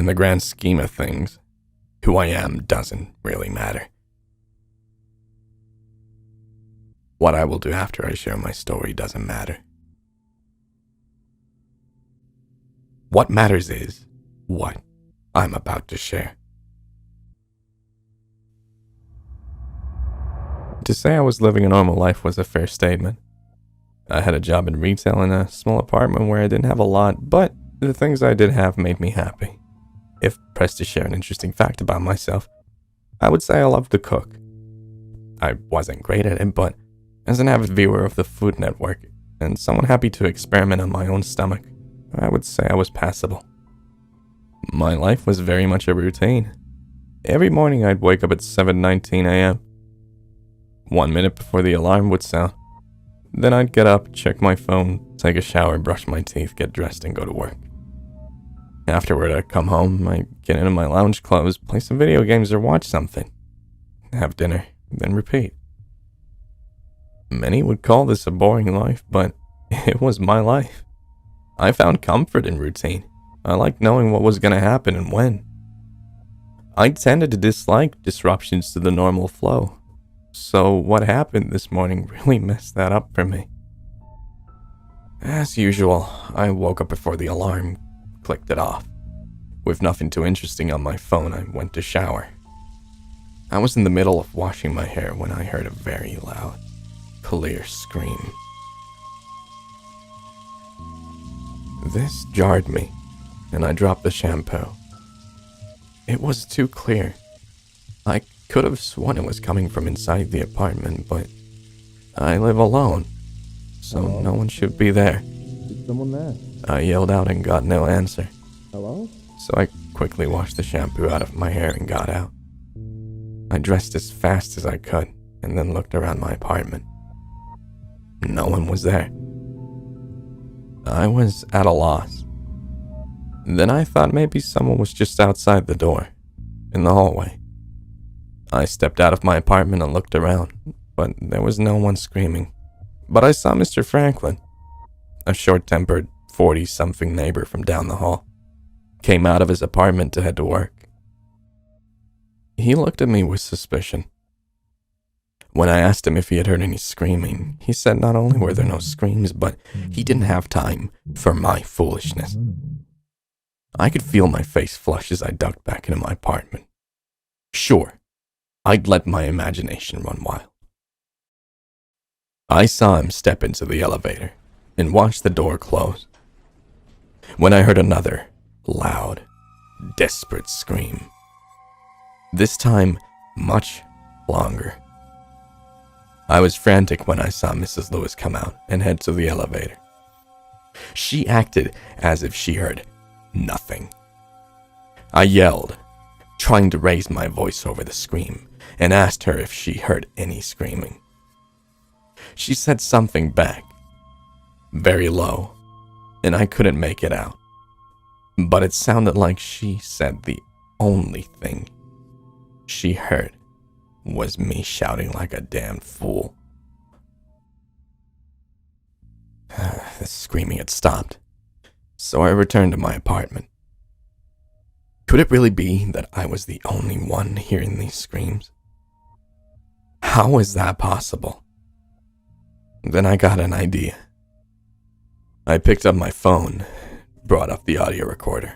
In the grand scheme of things, who I am doesn't really matter. What I will do after I share my story doesn't matter. What matters is what I'm about to share. To say I was living a normal life was a fair statement. I had a job in retail in a small apartment where I didn't have a lot, but the things I did have made me happy. If pressed to share an interesting fact about myself, I would say I loved to cook. I wasn't great at it, but as an avid viewer of the Food Network and someone happy to experiment on my own stomach, I would say I was passable. My life was very much a routine. Every morning I'd wake up at 7:19 a.m. 1 minute before the alarm would sound. Then I'd get up, check my phone, take a shower, brush my teeth, get dressed, and go to work. Afterward, I'd come home, I'd get into my lounge clothes, play some video games or watch something, have dinner, then repeat. Many would call this a boring life, but it was my life. I found comfort in routine. I liked knowing what was going to happen and when. I tended to dislike disruptions to the normal flow. So what happened this morning really messed that up for me. As usual, I woke up before the alarm, clicked it off. With nothing too interesting on my phone, I went to shower. I was in the middle of washing my hair when I heard a very loud, clear scream. This jarred me, and I dropped the shampoo. It was too clear. I could have sworn it was coming from inside the apartment, but I live alone, so hello? No one should be there. Is someone there? I yelled out and got no answer. Hello? So I quickly washed the shampoo out of my hair and got out. I dressed as fast as I could and then looked around my apartment. No one was there. I was at a loss. Then I thought maybe someone was just outside the door, in the hallway. I stepped out of my apartment and looked around, but there was no one screaming. But I saw Mr. Franklin, a short-tempered 40-something neighbor from down the hall, came out of his apartment to head to work. He looked at me with suspicion. When I asked him if he had heard any screaming, he said not only were there no screams, but he didn't have time for my foolishness. I could feel my face flush as I ducked back into my apartment. Sure, I'd let my imagination run wild. I saw him step into the elevator and watch the door close, when I heard another loud, desperate scream. This time, much longer. I was frantic when I saw Mrs. Lewis come out and head to the elevator. She acted as if she heard nothing. I yelled, trying to raise my voice over the scream, and asked her if she heard any screaming. She said something back, very low, and I couldn't make it out. But it sounded like she said the only thing she heard was me shouting like a damned fool. The screaming had stopped, so I returned to my apartment. Could it really be that I was the only one hearing these screams? How is that possible? Then I got an idea. I picked up my phone, brought up the audio recorder.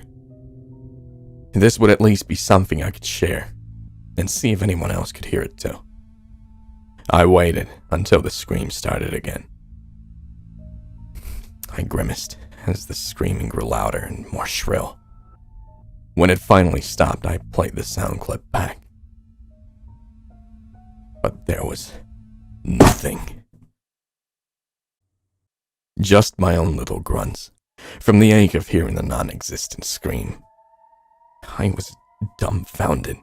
This would at least be something I could share, and see if anyone else could hear it too. I waited until the scream started again. I grimaced as the screaming grew louder and more shrill. When it finally stopped, I played the sound clip back. But there was nothing. Just my own little grunts, from the ache of hearing the non-existent scream. I was dumbfounded.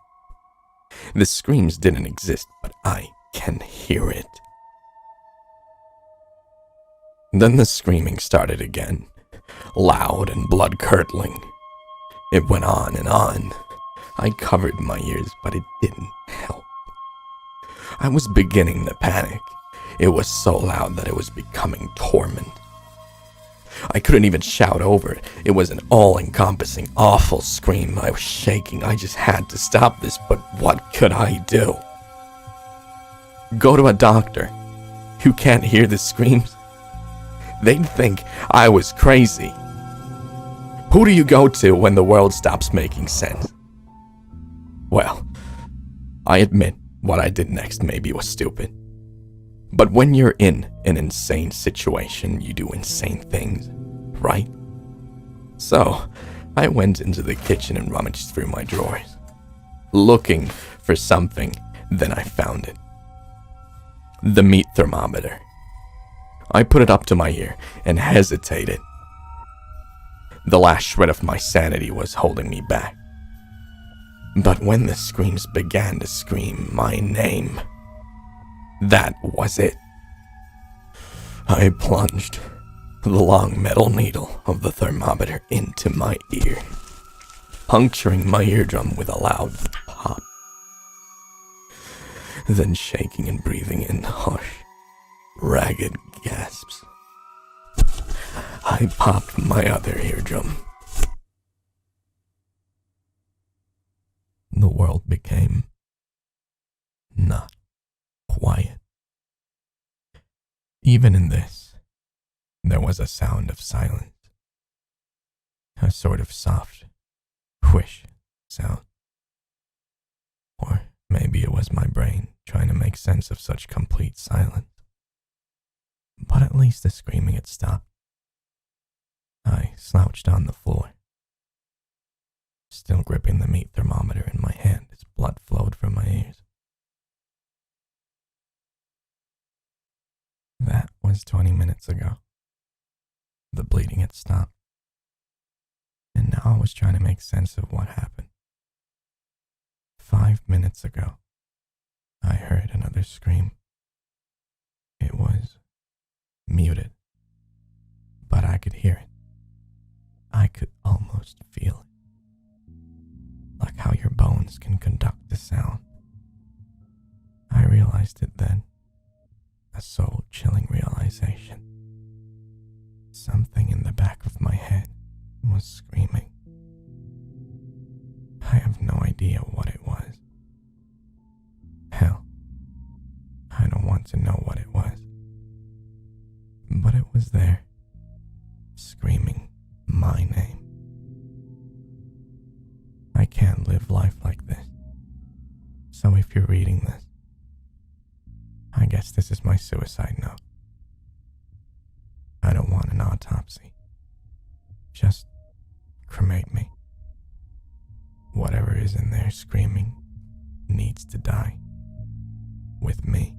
The screams didn't exist, but I can hear it. Then the screaming started again, loud and blood-curdling. It went on and on. I covered my ears, but it didn't help. I was beginning to panic. It was so loud that it was becoming torment. I couldn't even shout over it. It was an all-encompassing, awful scream. I was shaking. I just had to stop this, but what could I do? Go to a doctor who can't hear the screams? They'd think I was crazy. Who do you go to when the world stops making sense? Well, I admit what I did next maybe was stupid. But when you're in an insane situation, you do insane things, right? So, I went into the kitchen and rummaged through my drawers, looking for something. Then I found it. The meat thermometer. I put it up to my ear and hesitated. The last shred of my sanity was holding me back. But when the screams began to scream my name, that was it. I plunged the long metal needle of the thermometer into my ear, puncturing my eardrum with a loud pop, then shaking and breathing in harsh, ragged gasps. I popped my other eardrum. The world became not quiet. Even in this, there was a sound of silence, a sort of soft whish sound. Or maybe it was my brain trying to make sense of such complete silence. But at least the screaming had stopped. I slouched on the floor, still gripping the meat thermometer in my hand as blood flowed from my ears. That was 20 minutes ago. The bleeding had stopped, and now I was trying to make sense of what happened. 5 minutes ago, I heard another scream. It was muted, but I could hear it. I could almost feel it, like how your bones can conduct the sound. I realized it then, a soul-chilling realization. Something in the back of my head was screaming. I have no idea what it was. Hell, I don't want to know what it was. But it was there, screaming my name. I can't live life like this. So if you're reading this, I guess this is my suicide note. I don't want an autopsy. Just cremate me. Whatever is in there screaming needs to die with me.